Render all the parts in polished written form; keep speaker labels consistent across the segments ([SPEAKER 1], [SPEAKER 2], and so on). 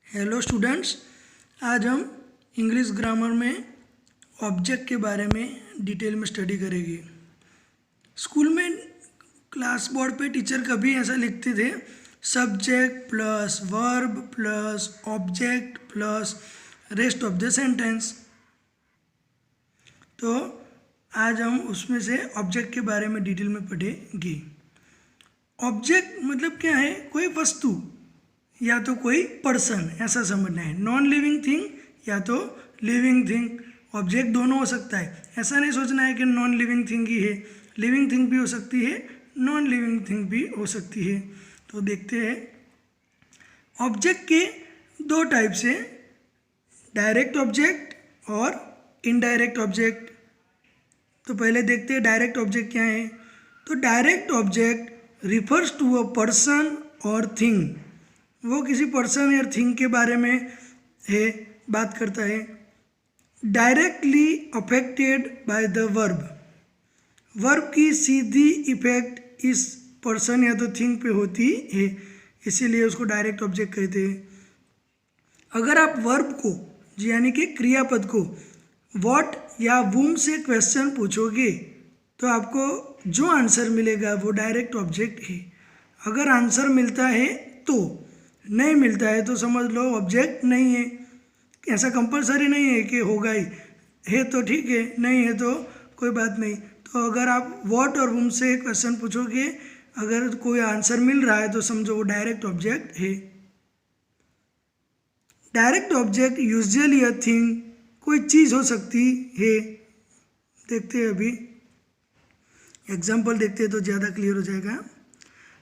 [SPEAKER 1] Hello students, आज हम English grammar में ऑब्जेक्ट के बारे में डिटेल में स्टडी करेंगे। स्कूल में क्लास बोर्ड पे टीचर कभी ऐसा लिखते थे, subject plus verb plus object plus rest of the sentence. तो आज हम उसमें से ऑब्जेक्ट के बारे में डिटेल में पढ़ेंगे। ऑब्जेक्ट मतलब क्या है? कोई वस्तु या तो कोई पर्सन, ऐसा समझना है। नॉन लिविंग थिंग या तो लिविंग थिंग। ऑब्जेक्ट दोनों हो सकता है, ऐसा नहीं सोचना है कि नॉन लिविंग थिंग ही है। लिविंग थिंग भी हो सकती है, नॉन लिविंग थिंग भी हो सकती है। तो देखते हैं ऑब्जेक्ट के दो टाइप्स हैं, डायरेक्ट ऑब्जेक्ट और इनडायरेक्ट ऑब्जेक्ट। तो पहले देखते हैं डायरेक्ट ऑब्जेक्ट क्या है। तो direct object refers to a person और थिंग। वो किसी पर्सन या थिंग के बारे में है, बात करता है। Directly affected by the verb. Verb की सीधी इफेक्ट इस पर्सन या तो थिंग पे होती है, इसीलिए उसको डायरेक्ट ऑब्जेक्ट कहते हैं। अगर आप वर्ब को यानी कि क्रियापद को व्हाट या वूम से क्वेश्चन पूछोगे तो आपको जो आंसर मिलेगा वो डायरेक्ट ऑब्जेक्ट है। अगर आंसर मिलता है तो, नहीं मिलता है तो समझ लो ऑब्जेक्ट नहीं है। ऐसा कंपलसरी नहीं है कि होगा ही, है तो ठीक है, नहीं है तो कोई बात नहीं। तो अगर आप व्हाट और वूम से क्वेश्चन पूछोगे, अगर कोई आंसर मिल रहा है तो समझो वो डायरेक्ट ऑब्जेक्ट है। Direct object usually a thing, कोई चीज़ हो सकती है। देखते हैं अभी एग्जाम्पल देखते हैं तो ज़्यादा क्लियर हो जाएगा।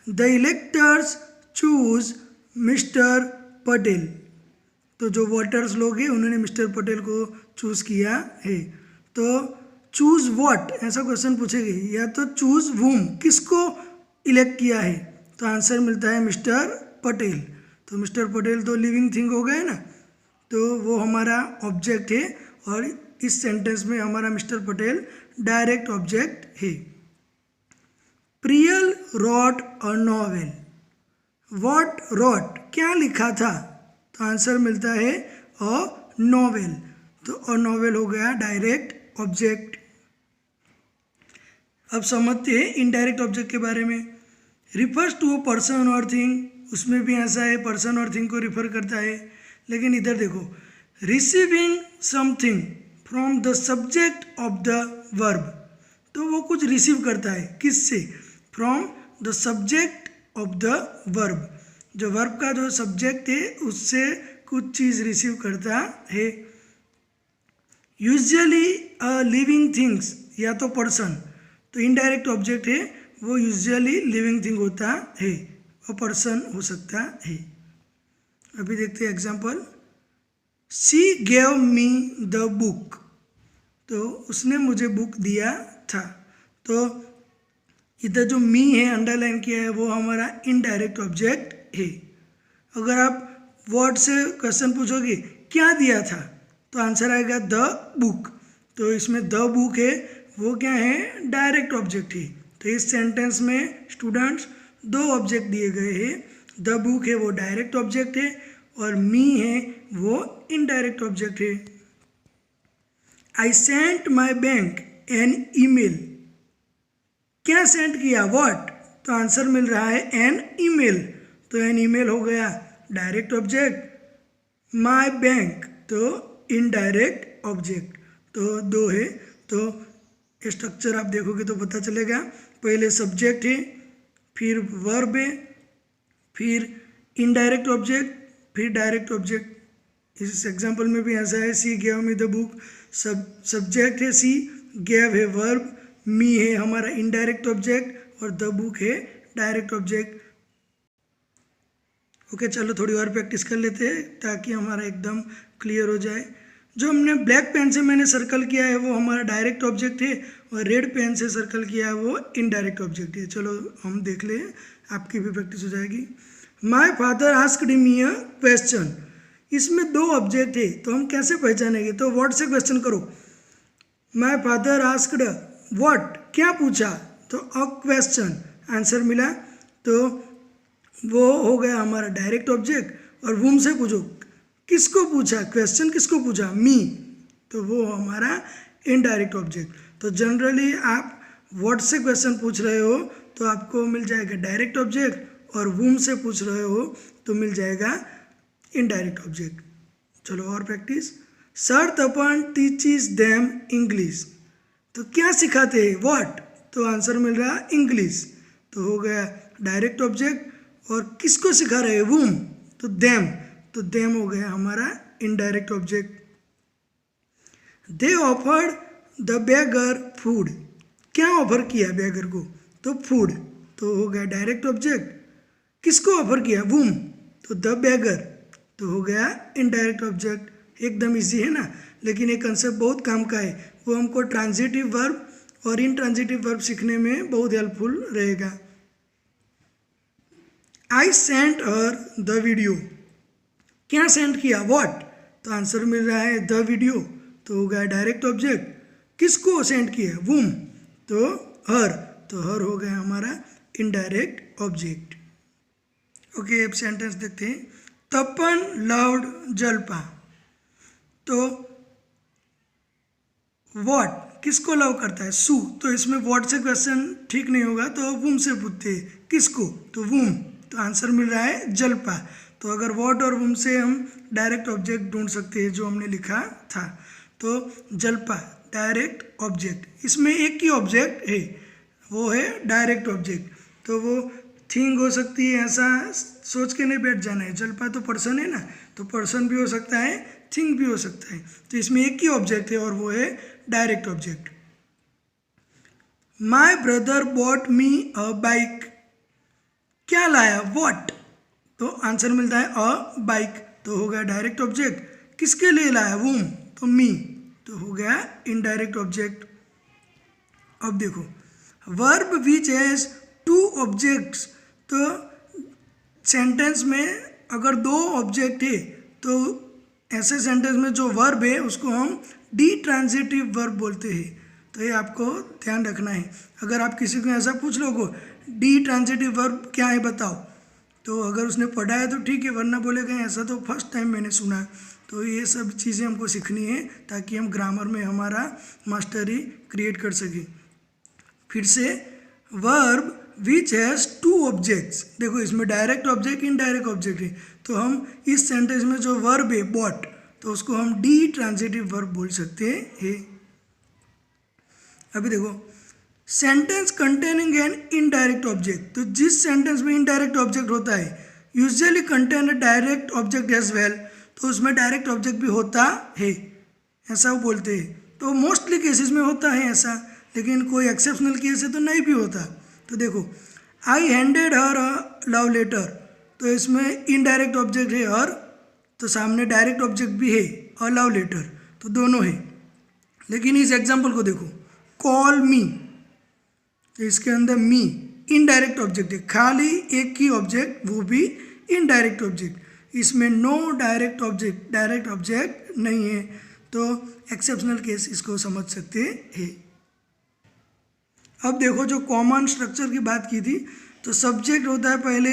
[SPEAKER 1] The electors choose mister Patel. तो जो वोटर्स लोग हैं उन्होंने मिस्टर पटेल को चूज़ किया है। तो चूज़ व्हाट ऐसा क्वेश्चन पूछेंगे, या तो चूज़ वूम, किसको इलेक्ट किया है, तो आंसर मिलता है मिस्टर पटेल। तो मिस्टर पटेल तो लिविंग थिंग हो गए ना, तो वो हमारा ऑब्जेक्ट है। और इस सेंटेंस में हमारा मिस्टर पटेल डायरेक्ट ऑब्जेक्ट है। Priyal wrote a novel. What wrote, क्या लिखा था, तो आंसर मिलता है अ नॉवेल। तो अ नॉवेल हो गया डायरेक्ट ऑब्जेक्ट। अब समझते हैं इनडायरेक्ट ऑब्जेक्ट के बारे में। रिफर्स टू अ पर्सन और थिंग, उसमें भी ऐसा है, पर्सन और थिंग को रिफर करता है। लेकिन इधर देखो, receiving something from the subject of the verb. तो वो कुछ रिसीव करता है, किससे? From the subject of the verb. जो वर्ब का जो सब्जेक्ट है उससे कुछ चीज़ रिसीव करता है। यूजुअली अ लिविंग थिंग्स या तो पर्सन, तो इनडायरेक्ट ऑब्जेक्ट है, वो यूजुअली लिविंग थिंग होता है, और पर्सन हो सकता है। अभी देखते हैं example. She gave me the book. तो उसने मुझे बुक दिया था। तो इधर जो मी है अंडरलाइन किया है वो हमारा इनडायरेक्ट ऑब्जेक्ट है। अगर आप वर्ड से क्वेश्चन पूछोगे क्या दिया था, तो आंसर आएगा द बुक। तो इसमें द बुक है, वो क्या है? डायरेक्ट ऑब्जेक्ट है। तो इस सेंटेंस में स्टूडेंट्स दो ऑब्जेक्ट दिए गए हैं। द बुक है वो डायरेक्ट ऑब्जेक्ट है, और मी है वो इनडायरेक्ट ऑब्जेक्ट है। I sent my bank an email. क्या सेंड किया? व्हाट। तो आंसर मिल रहा है एन ईमेल। तो एन ईमेल हो गया डायरेक्ट ऑब्जेक्ट। माई बैंक तो इनडायरेक्ट ऑब्जेक्ट। तो दो है। तो स्ट्रक्चर आप देखोगे तो पता चलेगा, पहले सब्जेक्ट है, फिर वर्ब है, फिर इनडायरेक्ट ऑब्जेक्ट, फिर डायरेक्ट ऑब्जेक्ट। इस एग्जाम्पल में भी ऐसा है, सी gave me the book, subject है सी, गेव है वर्ब, मी है हमारा इनडायरेक्ट ऑब्जेक्ट, और द बुक है डायरेक्ट ऑब्जेक्ट। ओके, चलो थोड़ी और प्रैक्टिस कर लेते हैं ताकि हमारा एकदम क्लियर हो जाए। जो हमने ब्लैक पेन से मैंने सर्कल किया है वो हमारा डायरेक्ट ऑब्जेक्ट है, और रेड पेन से सर्कल किया है वो इनडायरेक्ट ऑब्जेक्ट है। चलो हम देख लें, आपकी भी प्रैक्टिस हो जाएगी। My father asked me a question. इसमें दो ऑब्जेक्ट है, तो हम कैसे पहचानेंगे? तो व्हाट से क्वेश्चन करो। माई फादर आस्क्ड व्हाट, क्या पूछा, तो अ क्वेश्चन, आंसर मिला। तो वो हो गया हमारा डायरेक्ट ऑब्जेक्ट। और वूम से पूछो किसको पूछा, क्वेश्चन किसको पूछा, मी, तो वो हमारा इनडायरेक्ट ऑब्जेक्ट। तो जनरली आप व्हाट से क्वेश्चन पूछ रहे हो तो आपको मिल जाएगा डायरेक्ट ऑब्जेक्ट, और whom से पूछ रहे हो तो मिल जाएगा इनडायरेक्ट ऑब्जेक्ट। चलो और प्रैक्टिस। सर तपन टीचिस देम इंग्लिश, तो क्या सिखाते हैं, व्हाट, तो आंसर मिल रहा है इंग्लिश, तो हो गया डायरेक्ट ऑब्जेक्ट। और किसको सिखा रहे हैं, whom, तो देम, तो देम हो गया हमारा indirect object. They offered the beggar food, क्या ऑफर किया बेगर को, तो फूड, तो हो गया डायरेक्ट ऑब्जेक्ट। किसको ऑफर किया, whom, तो द बेगर, तो हो गया इनडायरेक्ट ऑब्जेक्ट। एकदम इजी है ना, लेकिन ये कंसेप्ट बहुत काम का है, वो हमको ट्रांजिटिव वर्ब और इनट्रांजिटिव वर्ब सीखने में बहुत हेल्पफुल रहेगा। I sent her the video, क्या सेंड किया, व्हाट, तो आंसर मिल रहा है द वीडियो, तो हो गया डायरेक्ट ऑब्जेक्ट। किसको सेंड किया, whom, तो हर, तो हर हो गया हमारा इनडायरेक्ट ऑब्जेक्ट। ओके, अब सेंटेंस देखते हैं। तपन लव्ड जलपा, तो व्हाट किसको लव करता है, सू, तो इसमें व्हाट से क्वेश्चन ठीक नहीं होगा, तो whom से पूछते हैं, किसको, तो whom, तो आंसर मिल रहा है जलपा। तो अगर व्हाट और whom से हम डायरेक्ट ऑब्जेक्ट ढूंढ सकते हैं जो हमने लिखा था, तो जलपा डायरेक्ट ऑब्जेक्ट। इसमें एक ही ऑब्जेक्ट है, वो है डायरेक्ट ऑब्जेक्ट, तो वो थिंग हो सकती है, ऐसा सोच के नहीं बैठ जाना है। जलपा तो पर्सन है ना, तो पर्सन भी हो सकता है, थिंग भी हो सकता है, तो इसमें एक ही ऑब्जेक्ट है और वो है direct object. My brother bot me a bike, क्या लाया, व्हाट, तो आंसर मिलता है अ बाइक, तो हो गया डायरेक्ट ऑब्जेक्ट। किसके लिए लाया, whom, तो मी, तो हो गया इनडायरेक्ट ऑब्जेक्ट। अब देखो verb which has two objects, तो सेंटेंस में अगर दो ऑब्जेक्ट है तो ऐसे सेंटेंस में जो वर्ब है उसको हम डी ट्रांजिटिव वर्ब बोलते हैं, तो ये आपको ध्यान रखना है। अगर आप किसी को ऐसा पूछ लोगे डी ट्रांजिटिव वर्ब क्या है बताओ, तो अगर उसने पढ़ा है तो ठीक है, वरना बोलेगा ऐसा तो फर्स्ट टाइम मैंने सुना। तो ये सब चीज़ें हमको सीखनी है ताकि हम ग्रामर में हमारा मास्टरी क्रिएट कर सकें। फिर से verb which has two objects, देखो इसमें डायरेक्ट ऑब्जेक्ट इनडायरेक्ट ऑब्जेक्ट है, तो हम इस सेंटेंस में जो वर्ब है बॉट, तो उसको हम डी ट्रांजिटिव वर्ब बोल सकते हैं। अभी देखो sentence containing an indirect object, तो जिस सेंटेंस में इनडायरेक्ट ऑब्जेक्ट होता है usually contain a direct object as well, तो उसमें डायरेक्ट ऑब्जेक्ट भी होता है, ऐसा वो बोलते हैं। तो मोस्टली केसेस में होता है ऐसा, लेकिन कोई एक्सेप्शनल केस है तो नहीं भी होता। तो देखो I handed her a love letter, तो इसमें इनडायरेक्ट ऑब्जेक्ट है हर, तो सामने डायरेक्ट ऑब्जेक्ट भी है अ लव लेटर, तो दोनों है। लेकिन इस एग्जाम्पल को देखो कॉल मी, तो इसके अंदर मी इनडायरेक्ट ऑब्जेक्ट है, खाली एक ही ऑब्जेक्ट वो भी इनडायरेक्ट ऑब्जेक्ट, इसमें नो डायरेक्ट ऑब्जेक्ट नहीं है, तो एक्सेप्शनल केस इसको समझ सकते हैं। अब देखो जो कॉमन स्ट्रक्चर की बात की थी, तो सब्जेक्ट होता है पहले,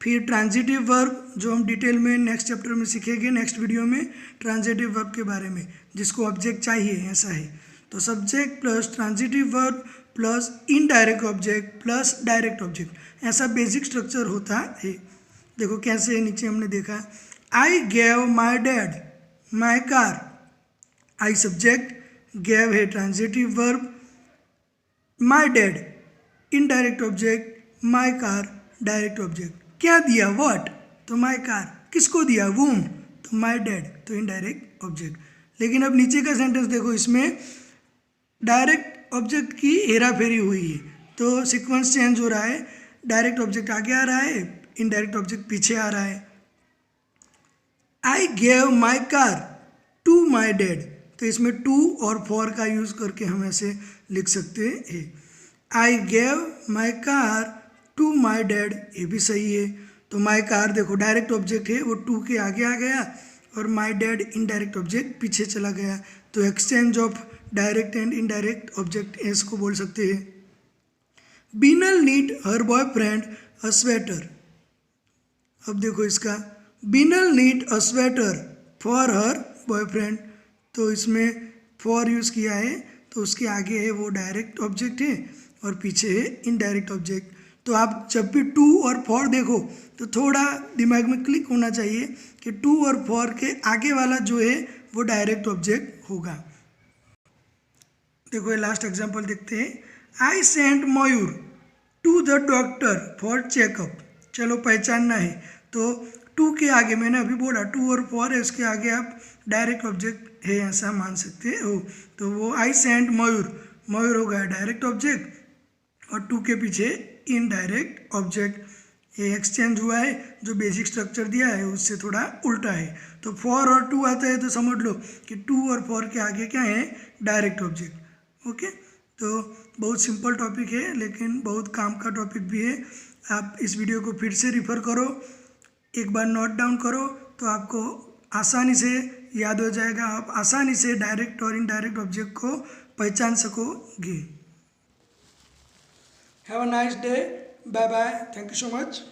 [SPEAKER 1] फिर ट्रांजिटिव वर्ब जो हम डिटेल में नेक्स्ट चैप्टर में सीखेंगे, नेक्स्ट वीडियो में ट्रांजिटिव वर्ब के बारे में, जिसको ऑब्जेक्ट चाहिए ऐसा है। तो subject plus transitive verb plus indirect object plus direct object, ऐसा बेसिक स्ट्रक्चर होता है। देखो कैसे है, नीचे हमने देखा I gave my dad my car, I subject, gave है transitive verb, my dad indirect object, my car direct object. क्या दिया, व्हाट, तो माई कार, किसको दिया, whom, तो माई डैड, तो इनडायरेक्ट ऑब्जेक्ट। लेकिन अब नीचे का सेंटेंस देखो, इसमें डायरेक्ट ऑब्जेक्ट की हेरा फेरी हुई है, तो सीक्वेंस चेंज हो रहा है, डायरेक्ट ऑब्जेक्ट आगे आ रहा है, इनडायरेक्ट ऑब्जेक्ट पीछे आ रहा है। I gave my car to my dad, तो इसमें टू और फॉर का यूज़ करके हम ऐसे लिख सकते हैं। I gave my car to my dad, ये भी सही है। तो माई कार देखो डायरेक्ट ऑब्जेक्ट है, वो टू के आगे आ गया, और माई डैड इनडायरेक्ट ऑब्जेक्ट पीछे चला गया, तो exchange of direct and indirect object इसको बोल सकते हैं। Binal need her boyfriend a sweater, अब देखो इसका Binal need a sweater, for her boyfriend, तो इसमें फॉर यूज़ किया है तो उसके आगे है वो डायरेक्ट ऑब्जेक्ट है और पीछे है इनडायरेक्ट ऑब्जेक्ट। तो आप जब भी टू और फॉर देखो तो थोड़ा दिमाग में क्लिक होना चाहिए कि टू और फॉर के आगे वाला जो है वो डायरेक्ट ऑब्जेक्ट होगा। देखो ये लास्ट एग्जांपल देखते हैं। I sent Mayur to the doctor for checkup. चलो पहचानना है, तो टू के आगे मैंने अभी बोला टू और फॉर है, उसके आगे आप डायरेक्ट ऑब्जेक्ट है ऐसा मान सकते हो। तो वो आई सेंट मयूर, मयूर हो गया डायरेक्ट ऑब्जेक्ट और टू के पीछे इनडायरेक्ट ऑब्जेक्ट। ये एक्सचेंज हुआ है, जो बेसिक स्ट्रक्चर दिया है उससे थोड़ा उल्टा है। तो फॉर और टू आता है तो समझ लो कि टू और फॉर के आगे क्या है, डायरेक्ट ऑब्जेक्ट। ओके, तो बहुत सिंपल टॉपिक है लेकिन बहुत काम का टॉपिक भी है। आप इस वीडियो को फिर से रिफ़र करो, एक बार नोट डाउन करो तो आपको आसानी से याद हो जाएगा। आप आसानी से डायरेक्ट और इनडायरेक्ट ऑब्जेक्ट को पहचान सकोगे। Have a nice day, bye bye, thank you so much.